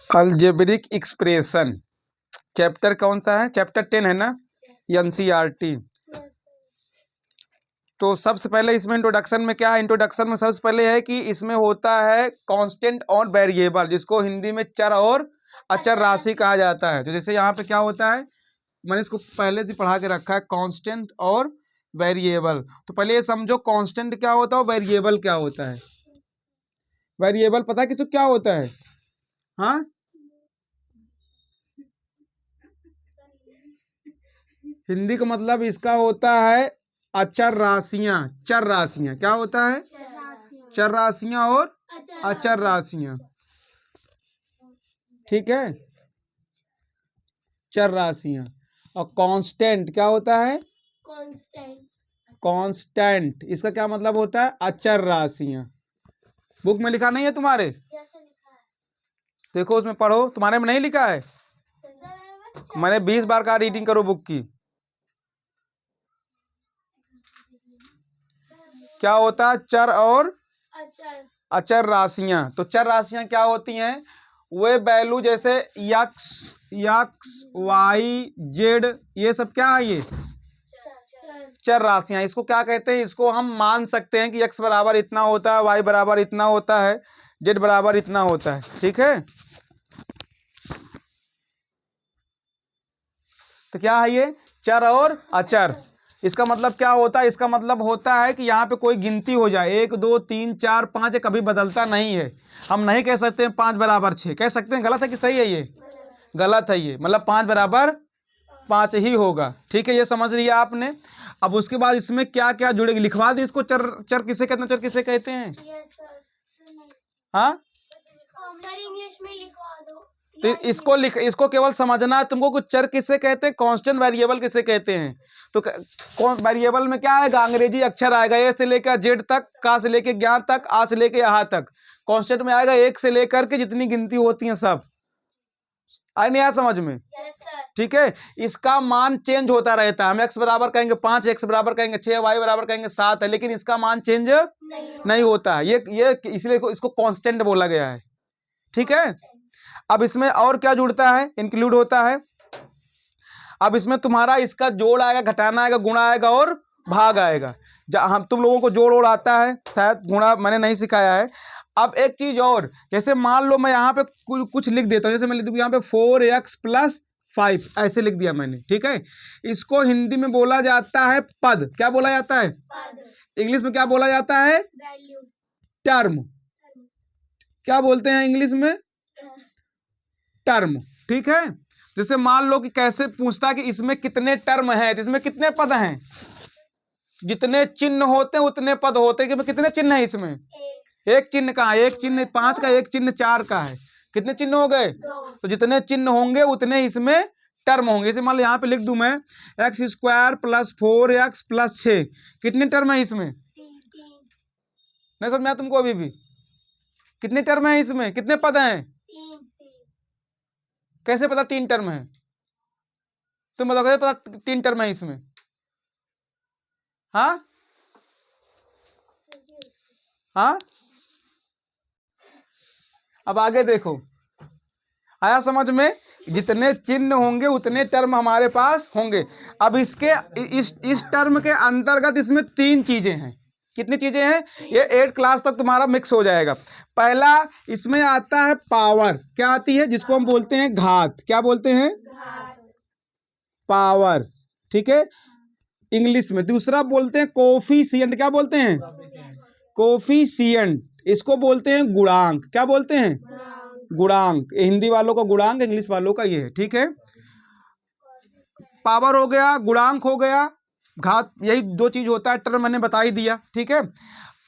Algebraic expression chapter कौन सा है? चैप्टर 10 है ना, एनसीईआरटी। तो सबसे पहले इसमें इंट्रोडक्शन में क्या है? इंट्रोडक्शन में सबसे पहले है कि इसमें होता है कांस्टेंट और वेरिएबल, जिसको हिंदी में चर और अचर राशि कहा जाता है। तो जैसे यहाँ पे क्या होता है, मैंने इसको पहले से पढ़ा के रखा है, कांस्टेंट और वेरिएबल। तो पहले ये समझो कांस्टेंट क्या होता है और वेरिएबल क्या होता है। वेरिएबल पता है किसको क्या होता है? हाँ, हिंदी का मतलब इसका होता है अचर राशियां। चर राशियां क्या होता है? चर राशियां और अचर राशियां, ठीक है, चर राशियां। और कांस्टेंट क्या होता है? कांस्टेंट इसका क्या मतलब होता है? अचर राशियां। बुक में लिखा नहीं है तुम्हारे? देखो उसमें पढ़ो, तुम्हारे में नहीं लिखा है? मैंने 20 बार कहा रीडिंग करो बुक की। क्या होता है? चर और अचर राशियां। तो चर राशियां क्या होती हैं? वे वैल्यू जैसे यक्स वाई जेड, ये सब क्या है? ये चर राशियां। इसको क्या कहते हैं? इसको हम मान सकते हैं कि x बराबर इतना होता है, y बराबर इतना होता है, z बराबर इतना होता है, ठीक है। तो क्या है ये? चर और अचर। इसका मतलब क्या होता है? इसका मतलब होता है कि यहाँ पे कोई गिनती हो जाए, 1 2 3 4 5, कभी बदलता नहीं है। हम नहीं कह सकते हैं 5 बराबर 6, कह सकते हैं? गलत है कि सही है? ये गलत है। ये मतलब 5 बराबर 5 ही होगा, ठीक है। ये समझ लिया आपने। अब उसके बाद इसमें क्या क्या जुड़ेगी लिखवा दी इसको। चर चर किसे कहते हैं? चर किसे कहते हैं? हाँ, इंग्लिश में लिखवा दो। तो इसको केवल समझना है तुमको कुछ। चर किसे कहते हैं, कांस्टेंट वेरिएबल किसे कहते हैं। तो कौन वेरिएबल में क्या आएगा? अंग्रेजी अक्षर आएगा, ए से लेकर जेड तक, का से लेकर ज्ञान तक, आ से लेकर यहाँ तक। कांस्टेंट में आएगा 1 से लेकर के जितनी गिनती होती है सब। आए नहीं आया समझ में? ठीक है। इसका मान चेंज होता रहता है। हम x बराबर कहेंगे 5, x बराबर कहेंगे 6, y बराबर कहेंगे 7 है, लेकिन इसका मान चेंज नहीं होता है। ये इसलिए इसको कांस्टेंट बोला गया है, ठीक है। अब इसमें और क्या जुड़ता है, इंक्लूड होता है? अब इसमें तुम्हारा इसका जोड़ आएगा, घटाना आएगा, गुणा आएगा और भाग आएगा। हम तुम लोगों को जोड़ ओड़ आता है शायद, गुणा मैंने नहीं सिखाया है। अब एक चीज और, जैसे मान लो मैं यहाँ पे कुछ लिख देता हूँ, जैसे मैं लिख दूँ यहाँ पे 4x + 5, ऐसे लिख दिया मैंने, ठीक है। इसको हिंदी में बोला जाता है पद। क्या बोला जाता है? इंग्लिश में क्या बोला जाता है? टर्म। क्या बोलते हैं इंग्लिश में? टर्म, ठीक है। जैसे मान लो कि कैसे पूछता है कि इसमें कितने टर्म हैं, तो इसमें कितने पद हैं? जितने चिन्ह होते हैं उतने पद होते हैं। कि कितने चिन्ह हैं इसमें? एक चिन्ह का, एक चिन्ह 5 का, एक चिन्ह 4 का है। कितने चिन्ह हो गए? तो जितने चिन्ह होंगे उतने इसमें टर्म होंगे। जैसे मान लो यहाँ पे लिख दूं मैं x² + 4x + 6, कितने टर्म है इसमें? नहीं समझ में आया तुमको अभी भी? कितने टर्म है इसमें? कितने पद हैं? कैसे पता 3 टर्म है? तुम बताओ कैसे पता 3 टर्म है इसमें? हाँ हाँ, अब आगे देखो, आया समझ में? जितने चिन्ह होंगे उतने टर्म हमारे पास होंगे। अब इसके इस टर्म के अंतर्गत इसमें 3 चीजें हैं। कितनी चीजें हैं? ये 8 क्लास तक तुम्हारा मिक्स हो जाएगा। पहला इसमें आता है पावर। क्या आती है? जिसको हम बोलते हैं घात। क्या बोलते हैं? पावर, ठीक है, इंग्लिश में। दूसरा बोलते हैं कोफिशिएंट। क्या बोलते हैं? कोफिशिएंट। इसको बोलते हैं गुणांक। क्या बोलते हैं? गुणांक। हिंदी वालों का गुणांक, इंग्लिश वालों का ये है, ठीक है। पावर हो गया, गुणांक हो गया, घात, यही 2 चीज होता है। टर्म मैंने बता ही दिया, ठीक है।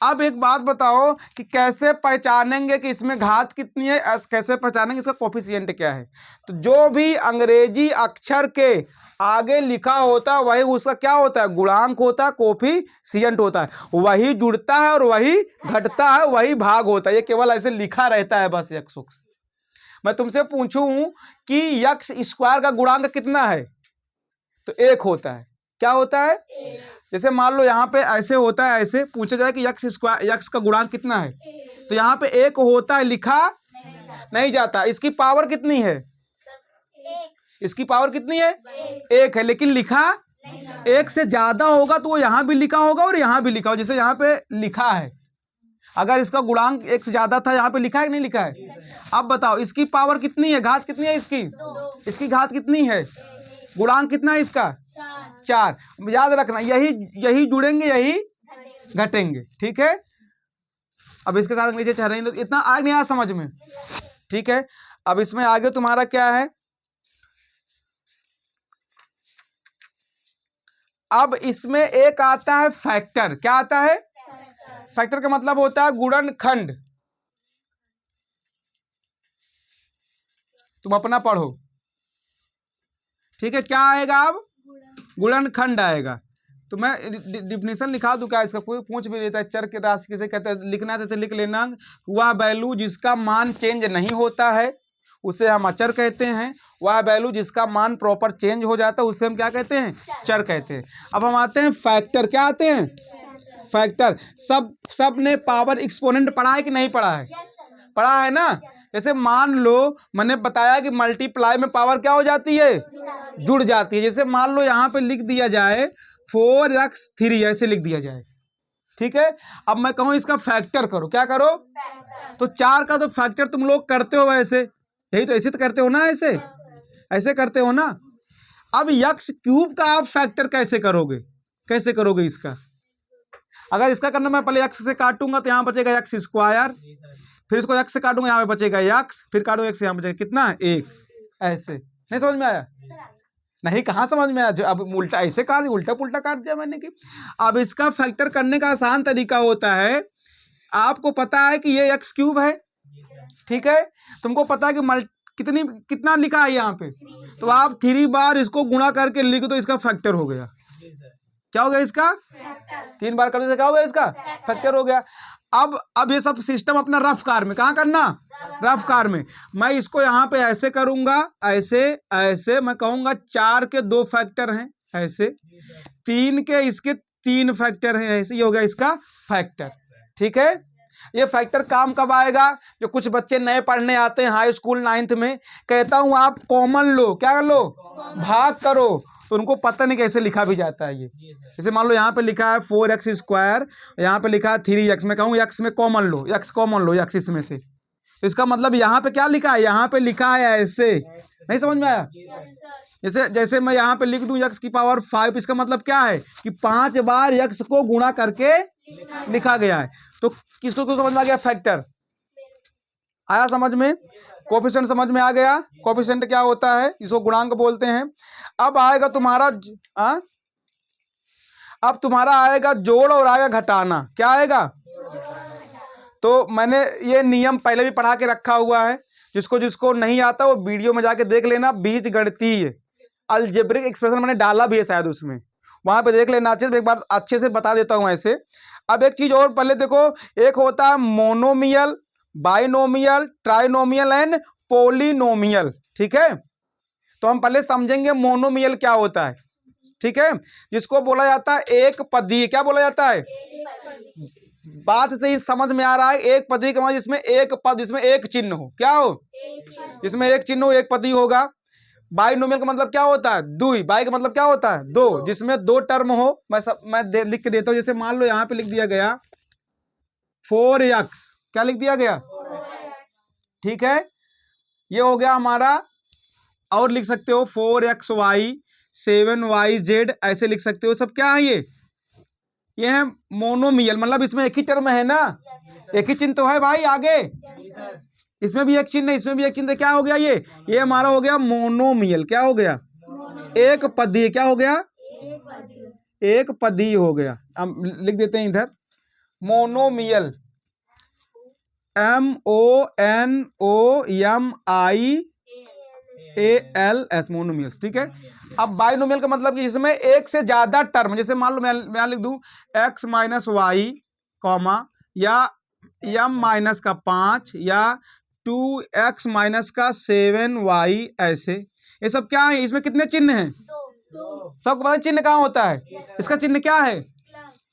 अब एक बात बताओ कि कैसे पहचानेंगे कि इसमें घात कितनी है, कैसे पहचानेंगे इसका कोफिशिएंट क्या है। तो जो भी अंग्रेजी अक्षर के आगे लिखा होता है वही उसका क्या होता है? गुणांक होता है, कोफिशिएंट होता है। वही जुड़ता है और वही घटता है, वही भाग होता है। ये केवल ऐसे लिखा रहता है बस। x। मैं तुमसे पूछूं कि x² का गुणांक कितना है, तो 1 होता है। क्या होता है? जैसे मान लो यहाँ पे ऐसे होता है, ऐसे पूछा जाए कि x² का गुणांक कितना है, तो यहाँ पे 1 होता है लिखा। नहीं जाता। इसकी पावर कितनी है? इसकी पावर कितनी है? 1 है, लेकिन लिखा 1 से ज्यादा होगा तो वो यहाँ भी लिखा होगा और यहाँ भी लिखा होगा। जैसे यहाँ पे लिखा है, अगर इसका गुणांक 1 से ज्यादा था, यहाँ पे लिखा है कि नहीं लिखा है? अब बताओ इसकी पावर कितनी है, घात कितनी है इसकी? इसकी घात कितनी है? गुणांक कितना है इसका? 4। याद रखना, यही जुड़ेंगे, यही घटेंगे, ठीक है। अब इसके साथ नीचे चल रही है, इतना आगे नहीं आया समझ में, ठीक है। अब इसमें आगे तुम्हारा क्या है? अब इसमें एक आता है फैक्टर। क्या आता है? फैक्टर का मतलब होता है गुणनखंड। तुम अपना पढ़ो, ठीक है। क्या आएगा अब? गुणनखंड आएगा। तो मैं डिफिनेशन लिखा दूं क्या इसका? कोई पूछ भी लेता है चर की राशि किसे कहते हैं, लिखना है तो लिख लेना। वह वैल्यू जिसका मान चेंज नहीं होता है उसे हम अचर कहते हैं। वह वैल्यू जिसका मान प्रॉपर चेंज हो जाता है उसे हम क्या कहते हैं? चर कहते हैं। अब हम आते हैं फैक्टर। क्या आते हैं? फैक्टर। सब ने पावर एक्सपोनेंट पढ़ा है कि नहीं पढ़ा है? पढ़ा है ना। जैसे मान लो मैंने बताया कि मल्टीप्लाई में पावर क्या हो जाती है? जुड़ जाती है। जैसे मान लो यहाँ पे लिख दिया जाए 4x3, ऐसे लिख दिया जाए, ठीक है। अब मैं कहूँ इसका फैक्टर करो, क्या करो? तो 4 का तो फैक्टर तुम लोग करते हो वैसे, यही तो ऐसे तो करते हो ना, ऐसे करते हो ना। अब x³ का आप फैक्टर कैसे करोगे? कैसे करोगे इसका? अगर इसका करना, मैं पहले x से काटूंगा तो यहाँ बचेगा x², फिर इसको x से काटूंगा यहाँ पे बचेगा x, फिर काटूंगा x से यहाँ बचेगा कितना? 1। ऐसे नहीं समझ में आया? नहीं, कहाँ समझ में आया? जो अब उल्टा ऐसे काट, उल्टा पुल्टा काट दिया मैंने कि। अब इसका फैक्टर करने का आसान तरीका होता है, आपको पता है कि ये x³ है, ठीक है। तुमको पता है कि कितना लिखा है यहाँ पे, तो आप 3 बार इसको गुणा करके लिख दो, इसका फैक्टर हो गया। क्या हो गया इसका? 3 बार करने से क्या हो गया इसका? फैक्टर हो गया। अब ये सब सिस्टम अपना रफ कार में, कहाँ करना? रफ कार में। मैं इसको यहाँ पे ऐसे करूंगा, ऐसे मैं कहूंगा 4 के 2 फैक्टर हैं, ऐसे 3 के इसके 3 फैक्टर हैं, ऐसे। ये हो गया इसका फैक्टर, ठीक है। ये फैक्टर काम कब आएगा? जो कुछ बच्चे नए पढ़ने आते हैं हाई स्कूल 9th में, कहता हूं आप कॉमन लो, क्या लो? भाग करो, तो उनको पता नहीं कैसे लिखा भी जाता है ये। जैसे मान लो यहाँ पे लिखा है 4x², यहाँ पे लिखा है 3x, मैं कहूँ x में कॉमन लो, x कॉमन लो, x इसमें से, तो इसका मतलब यहाँ पे क्या लिखा है? यहाँ पे लिखा है ऐसे। नहीं समझ में आया? जैसे मैं यहाँ पे लिख दूं x⁵, इसका मतलब क्या है कि 5 बार x को गुणा करके लिखा गया है। तो किसको समझ में आ गया? फैक्टर आया समझ में? कोफिशिएंट समझ में आ गया? कोफिशिएंट क्या होता है? इसको गुणांक बोलते हैं। अब आएगा तुम्हारा अब तुम्हारा आएगा जोड़ और आएगा घटाना। क्या आएगा? तो मैंने ये नियम पहले भी पढ़ा के रखा हुआ है, जिसको नहीं आता वो वीडियो में जाके देख लेना। बीजगणितीय अलजेब्रिक एक्सप्रेशन मैंने डाला भी है शायद उसमें, वहां पे देख लेना अच्छे से। एक बार अच्छे से बता देता हूं ऐसे। अब एक चीज और पहले देखो, एक होता है monomial, binomial, trinomial and polynomial, ठीक है। तो हम पहले समझेंगे मोनोमियल क्या होता है, ठीक है। जिसको बोला जाता है एक पदीय। क्या बोला जाता है? बात से ही समझ में आ रहा है। एक पदीय का मतलब जिसमें एक पद, जिसमें एक चिन्ह हो। क्या हो? जिसमें एक चिन्ह हो, एक पदीय होगा। बाइनोमियल का मतलब क्या होता है? दुई। बाई का मतलब क्या होता है? 2, जिसमें 2 टर्म हो। मैं लिख के देता हूं। जैसे मान लो यहाँ पे लिख दिया गया 4x, क्या लिख दिया गया? ठीक है, ये हो गया हमारा। और लिख सकते हो 4xy 7yz, ऐसे लिख सकते हो। सब क्या है ये है मोनोमियल, मतलब इसमें एक ही टर्म है ना, एक ही चिन्ह तो है भाई। आगे इसमें भी एक चिन्ह है, इसमें भी एक चिन्ह। क्या हो गया ये हमारा हो गया मोनोमियल। क्या हो गया? एक पदीय। क्या हो गया? एक पदीय हो गया। हम लिख देते हैं इधर मोनोमियल, MONOMIALS, मोनोमियल, ठीक है। अब बाइनोमियल का मतलब कि जिसमें एक से ज्यादा टर्म, जैसे मान लो मैं लिख दूं x - y, या m-5 या 2x - 7y, ऐसे। ये सब क्या है? इसमें कितने चिन्ह हैं? 2। सबको पता चिन्ह कहाँ होता है? इसका चिन्ह क्या है?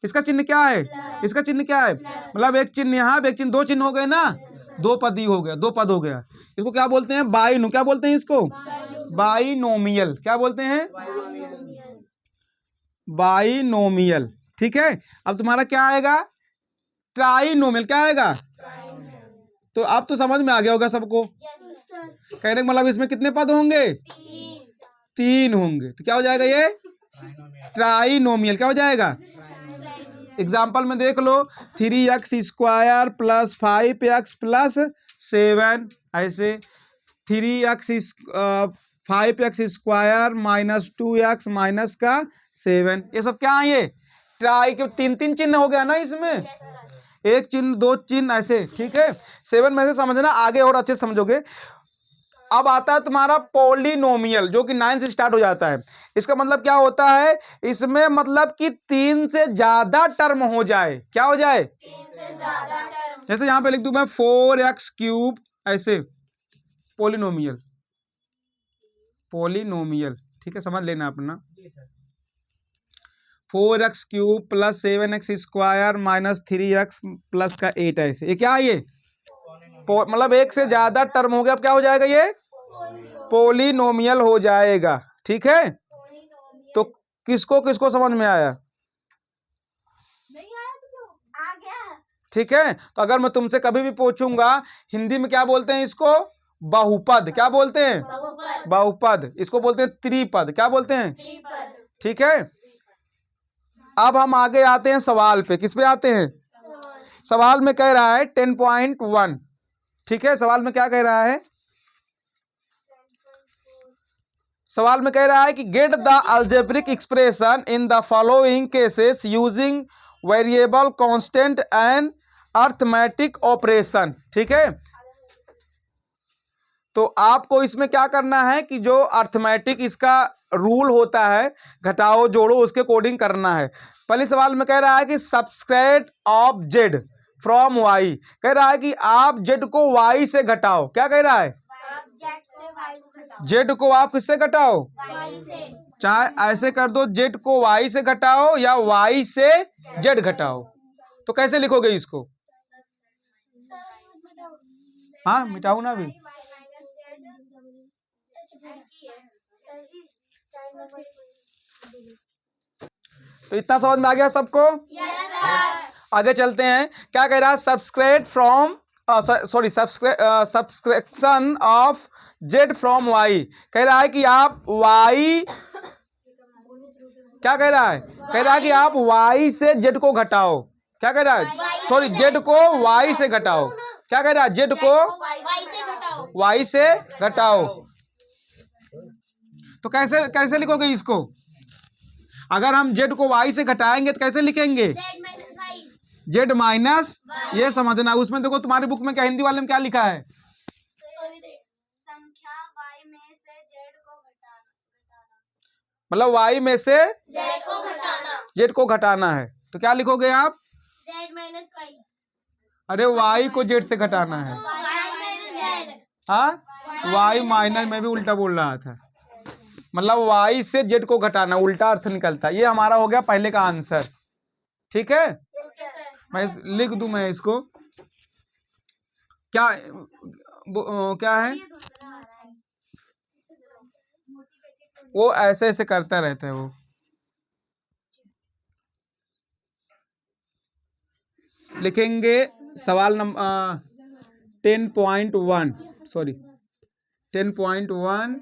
इसका चिन्ह क्या है? इसका चिन्ह क्या है? मतलब एक चिन्ह यहाँ, एक चिन्ह, 2 चिन्ह हो गए ना। दो पद ही हो गया, दो पद हो गया। इसको क्या बोलते हैं? क्या बोलते हैं इसको? बाइनोमियल। क्या बोलते हैं? बाइनोमियल। ठीक है, अब तुम्हारा क्या आएगा? ट्राइनोमियल। क्या आएगा? तो अब तो समझ में आ गया होगा सबको। कहने का मतलब इसमें कितने पद होंगे? 3 होंगे। तो क्या हो जाएगा ये? ट्राइनोमियल। क्या हो जाएगा? एग्जाम्पल में देख लो, 3x² प्लस 5x प्लस 7, ऐसे 5x² माइनस 2x माइनस का 7, ये सब क्या है? ये ट्राई के 3 चिन्ह हो गया ना इसमें, एक चिन्ह, दो चिन्ह, ऐसे। ठीक है, 7 में से समझना, आगे और अच्छे समझोगे। अब आता है तुम्हारा पॉलिनोमियल, जो कि 9 से स्टार्ट हो जाता है। इसका मतलब क्या होता है? इसमें मतलब कि 3 से ज्यादा टर्म हो जाए। क्या हो जाए? 3 से ज्यादा टर्म। जैसे यहां पे लिख दूं मैं 4x³, ऐसे पॉलिनोमियल। पॉलिनोमियल, ठीक है, समझ लेना अपना। 4x³ plus 7x² minus 3x plus का 8, ऐसे। ये क्या है? ये मतलब एक से ज्यादा टर्म हो गया। अब क्या हो जाएगा? ये पॉलिनोमियल हो जाएगा। ठीक है, तो किसको किसको समझ में आया? आ गया। ठीक है, तो अगर मैं तुमसे कभी भी पूछूंगा हिंदी में क्या बोलते हैं इसको? बहुपद। क्या बोलते हैं? बहुपद। इसको बोलते हैं त्रिपद। क्या बोलते हैं? ठीक है, अब हम आगे आते हैं सवाल पे। किस पे आते हैं? सवाल में कह रहा है 10.1। ठीक है, सवाल में क्या कह रहा है? सवाल में कह रहा है कि get the algebraic expression in the following cases using variable constant and arithmetic operation. ठीक है, तो आपको इसमें क्या करना है कि जो अर्थमेटिक इसका रूल होता है, घटाओ जोड़ो, उसके कोडिंग करना है। पहले सवाल में कह रहा है कि subtract of Z from Y. कह रहा है कि आप जेड को वाई से घटाओ। क्या कह रहा है? जेड को आप किससे घटाओ? चाहे ऐसे कर दो, जेड को वाई से घटाओ या वाई से जेड घटाओ। तो कैसे लिखोगे इसको? हाँ, मिटाऊ ना भी। तो इतना समझ में आ गया सबको? आगे चलते हैं। क्या कह रहा है? Subtract from subtraction of Z from Y. कह रहा है कि आप वाई, क्या कह रहा है? कह रहा है कि आप वाई से जेड को घटाओ। क्या कह रहा है? सॉरी, जेड को वाई से घटाओ। क्या कह रहा है? जेड को वाई से घटाओ। तो कैसे कैसे लिखोगे इसको? अगर हम जेड को वाई से घटाएंगे तो कैसे लिखेंगे? जेड माइनस, ये समझना। उसमें देखो तुम्हारी बुक में क्या, हिंदी वाले में क्या लिखा है? संख्या y में से z को घटाना। मतलब y में से जेड को घटाना है। तो क्या लिखोगे आप? z minus y। अरे y को जेड से घटाना है। हाँ, y माइनस, मैं भी उल्टा बोल रहा था। मतलब y से जेड को घटाना, उल्टा अर्थ निकलता है। ये हमारा हो गया पहले का आंसर। ठीक है, मैं लिख दूं मैं इसको। क्या क्या है? वो ऐसे ऐसे करता रहता है वो। लिखेंगे सवाल नंबर 10.1, सॉरी 10.1।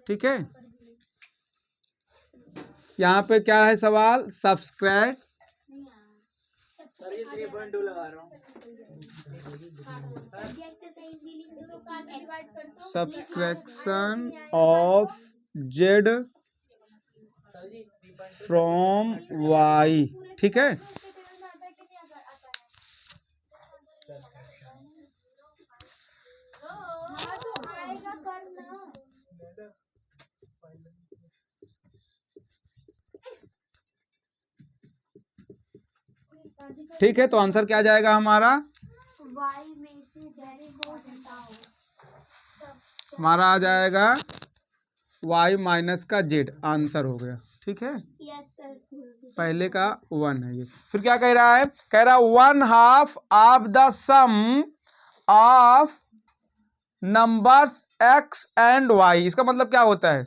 ठीक है, यहाँ पे क्या है सवाल? Subtract subtraction of Z from Y. ठीक है, ठीक है, तो आंसर क्या जाएगा हमारा? y में से z को घटाओ। हमारा आ जाएगा वाई माइनस का जेड आंसर हो गया। ठीक है, यस सर। पहले का 1 है ये। फिर क्या कह रहा है, कह रहा 1/2 of the sum of numbers x and y। इसका मतलब क्या होता है,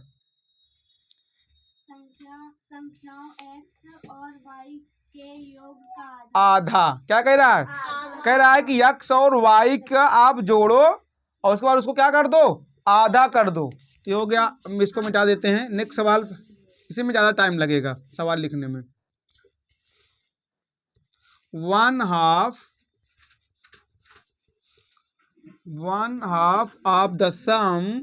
संख्याओं x और y के योग का आधा। क्या कह रहा है, आधा। कह रहा है कि x और y का आप जोड़ो और उसके बाद उसको क्या कर दो, आधा कर दो। तो ये हो गया। हम इसको मिटा देते हैं। नेक्स्ट सवाल, इसी में ज़्यादा टाइम लगेगा सवाल लिखने में। 1/2 ऑफ द सम,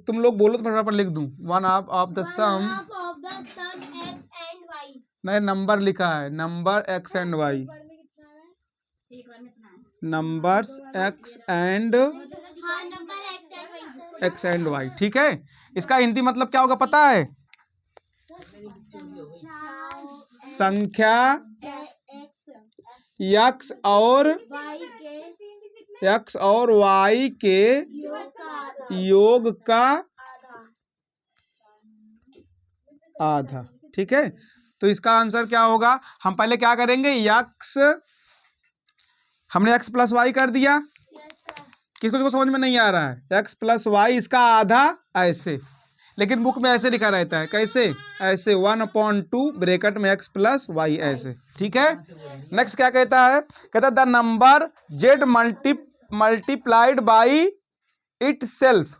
तुम लोग बोलो तो मैं पर लिख दूं। 1/2 of the sum, of the sum x and y। नहीं नंबर लिखा है, number x and y, numbers x and हाँ, number x and y sir. x and y। ठीक है, इसका हिंदी मतलब क्या होगा पता है, संख्या x और y के योग का आधा। ठीक है, तो इसका आंसर क्या होगा, हम पहले क्या करेंगे, x, हमने x प्लस वाई कर दिया। किसको किसको समझ में नहीं आ रहा है, x प्लस वाई इसका आधा ऐसे, लेकिन बुक में ऐसे लिखा रहता है। कैसे, ऐसे 1/2 ब्रैकेट में x प्लस वाई ऐसे। ठीक है, नेक्स्ट क्या कहता है, कहता है the number z multiplied by it self.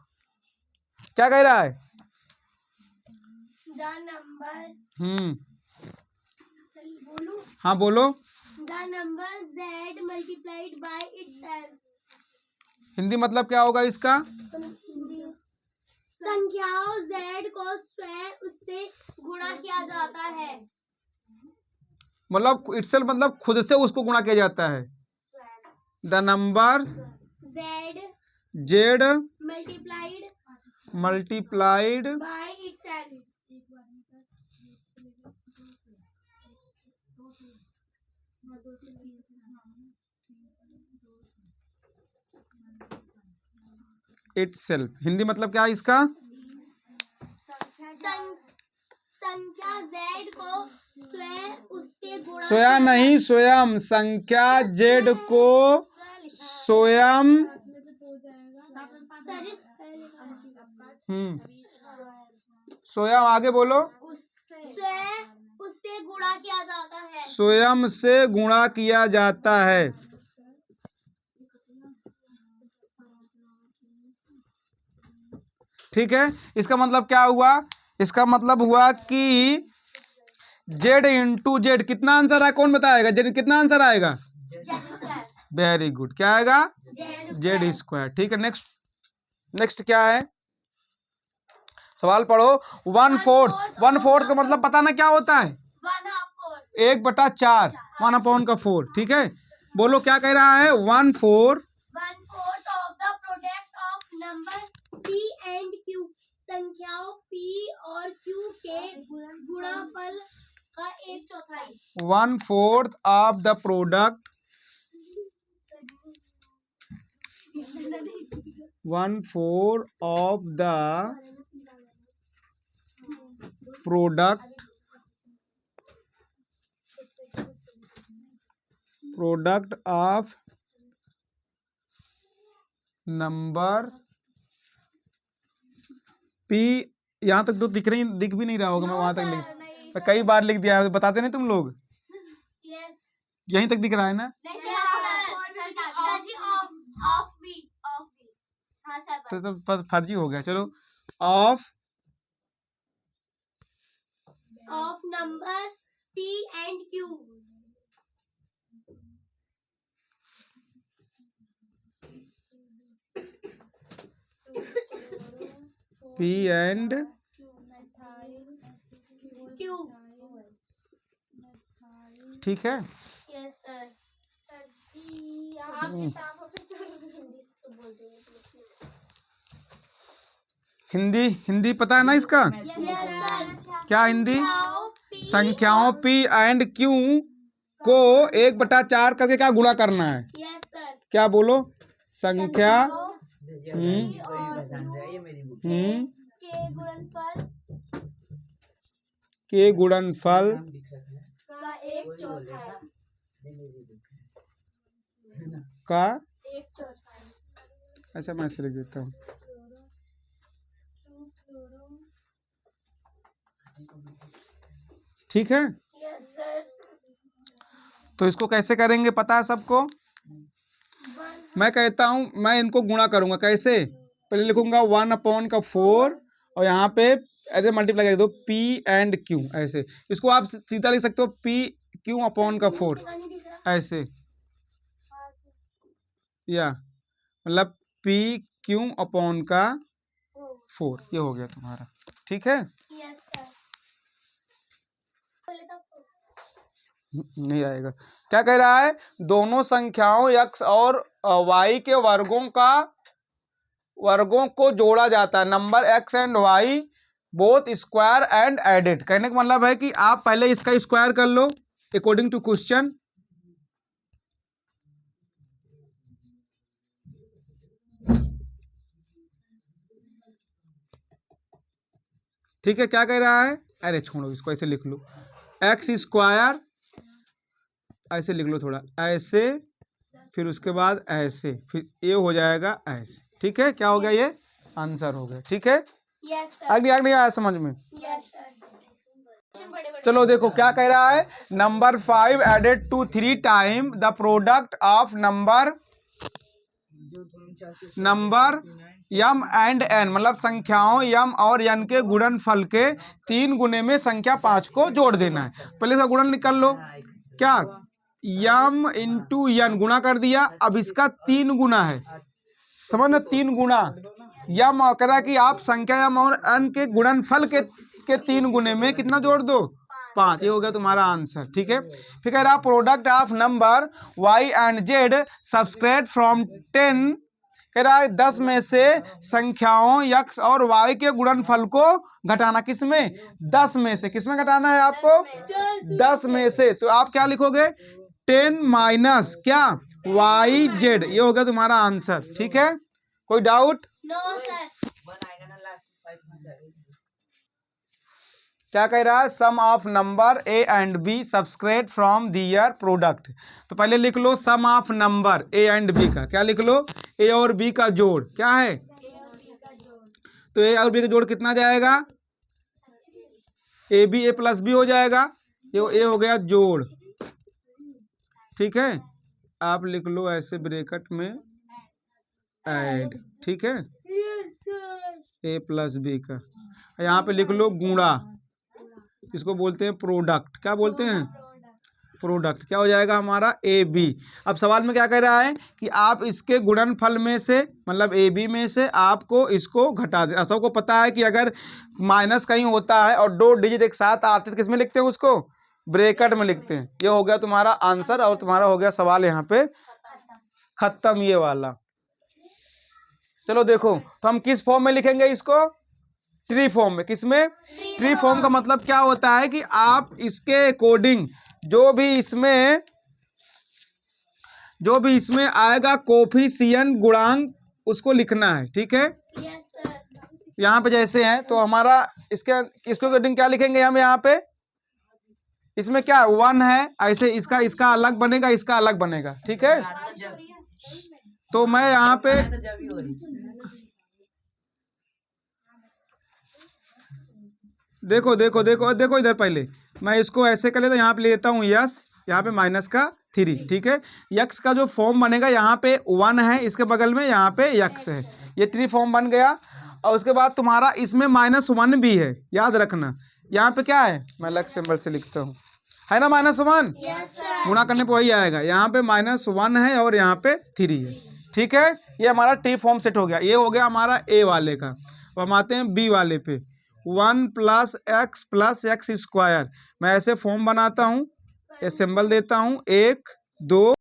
क्या कह रहा है, द नंबर, बोलूं? हाँ बोलो। The number z multiplied by itself. Hindi मतलब क्या होगा इसका, संख्याओं z को स्वयं उससे गुणा किया जाता है। मतलब इटसेल्फ मतलब खुद से उसको गुणा किया जाता है। The number z multiplied by itself. Itself, Hindi मतलब क्या है इसका, संख्या z को स्वयं उससे गुणा स्वयं नहीं, स्वयं, संख्या z को स्वयं, स्वयं, आगे बोलो, स्वयं उससे गुणा किया जाता है। स्वयं से गुणा किया जाता है। ठीक है, इसका मतलब क्या हुआ, इसका मतलब हुआ कि z इंटू जेड कितना आंसर आया, कौन बताएगा, जेड कितना आंसर आएगा, वेरी गुड, क्या आएगा, जेड स्क्वायर। ठीक है, नेक्स्ट क्या है, सवाल पढ़ो। 1/4 का मतलब पता ना क्या होता है, 1/4, 1/4। ठीक है, बोलो क्या कह रहा है, 1/4 of the product of number p and q। संख्याओं p और q के गुणनफल का 1/4। 1/4 of the product, 1/4 of the product of number p। यहाँ तक तो दिख भी नहीं रहा होगा, मैं वहां तक कई बार लिख दिया है, बताते नहीं तुम लोग, यहीं तक दिख रहा है ना, तो फर्जी हो गया। चलो, of number p and q। p and q। ठीक है, यस सर। हिंदी पता है ना इसका, क्या हिंदी, संख्याओं p एंड q को 1/4 करके क्या गुणा करना है, यस सर। क्या बोलो, संख्या के गुणनफल के गुणनफल का एक चौथाई का, एक चौथाई। अच्छा मैं ऐसे लिख देता हूँ, ठीक है। Yes sir. तो इसको कैसे करेंगे पता है सबको? मैं कहता हूँ मैं इनको गुणा करूंगा, कैसे? पहले लिखूंगा 1/4 और यहाँ पे ऐसे मल्टीप्लाई कर दो P एंड Q, ऐसे। इसको आप सीधा लिख सकते हो P/Q/4 ऐसे, या मतलब P/Q/4 ये हो गया तुम्हारा, ठीक है। Yes sir. नहीं आएगा। क्या कह रहा है? दोनों संख्याओं x और y के वर्गों को जोड़ा जाता है। Number x and y both square and added. कहने का मतलब है कि आप पहले इसका स्क्वायर कर लो अकॉर्डिंग टू क्वेश्चन, ठीक है। क्या कह रहा है? अरे छोड़ो इसको, ऐसे लिख लो एक्स स्क्वायर, ऐसे लिख लो थोड़ा ऐसे, फिर उसके बाद ऐसे, फिर ये हो जाएगा ऐसे, ठीक है। क्या हो गया? ये आंसर हो गया, ठीक है। Yes sir. आगे नहीं आया समझ में? Yes sir. चलो देखो क्या कह रहा है। Number 5 added to 3 time the product of number M and N, मतलब संख्याओं यम और एन के गुणनफल के 3 गुने में संख्या 5 को जोड़ देना है। पहले इसका गुणन निकाल लो। क्या? यम इंटू एन गुणा कर दिया, अब इसका 3 गुना है, समझ ना, 3 गुना यम, और कह रहा है कि आप संख्या यम और एन के गुणनफल के 3 गुने में कितना जोड़ दो? 5। ये हो गया तुम्हारा आंसर, ठीक है। फिर कह रहा product of number y and z subtract from 10, कह रहा है 10 में से संख्याओं x और y के गुणनफल को घटाना। किसमें? 10 में से। किसमें घटाना है आपको? 10 में से। तो आप क्या लिखोगे? 10 माइनस क्या? yz। ये हो गया तुम्हारा आंसर, ठीक है। कोई डाउट? No sir. क्या कह रहा है? Sum of number a and b subtract from their product. तो पहले लिख लो sum of number a and b का। क्या लिख लो? a और b का जोड़। क्या है? तो a और b का जोड़ कितना जाएगा? A B, a plus b हो जाएगा। ये a हो गया जोड़, ठीक है। आप लिख लो ऐसे ब्रैकेट में ऐड, ठीक है, a प्लस b का। यहाँ पे लिख लो गुणा, इसको बोलते हैं प्रोडक्ट। क्या बोलते हैं? प्रोडक्ट। क्या हो जाएगा हमारा? A B. अब सवाल में क्या कह रहा है कि आप इसके गुणनफल में से, मतलब ए बी में से आपको इसको घटा दे। सबको पता है कि अगर माइनस कहीं होता है और 2 डिजिट एक साथ आते तो किसमें लिखते हैं उसको? ब्रैकेट में लिखते हैं। ये हो गया तुम्हारा आंसर और तुम्हारा हो गया सवाल यहाँ पे खत्म, ये वाला। चलो देखो, तो हम किस फॉर्म में लिखेंगे इसको? ट्री फॉर्म में। किसमें? ट्री फॉर्म का मतलब क्या होता है कि आप इसके अकॉर्डिंग जो भी इसमें आएगा कोफिशिएंट गुणांक, उसको लिखना है, ठीक है। Yes sir. यहाँ पे जैसे है तो हमारा इसके अकॉर्डिंग क्या लिखेंगे हम? यहाँ पे इसमें क्या 1 है, ऐसे इसका अलग बनेगा, इसका अलग बनेगा, ठीक है। तो मैं यहाँ पे देखो इधर, पहले मैं इसको ऐसे कर लेता, यहाँ पे लेता हूँ यस, यहाँ पे माइनस का 3, ठीक है। यक्स का जो फॉर्म बनेगा यहाँ पे 1 है, इसके बगल में यहाँ पे यक्स है, ये 3 फॉर्म बन गया। और उसके बाद तुम्हारा इसमें -1 भी है, याद रखना। यहाँ पे क्या है? मैं अलग सिंबल से लिखता हूँ, है ना -1। गुणा करने पर वही आएगा। यहाँ पे -1 है और यहाँ पे 3 है, ठीक है। ये हमारा टी फॉर्म सेट हो गया। ये हो गया हमारा ए वाले का। अब हम आते हैं बी वाले पे। 1 + x + x²। मैं ऐसे फॉर्म बनाता हूँ, ये सिंबल देता हूँ 1 2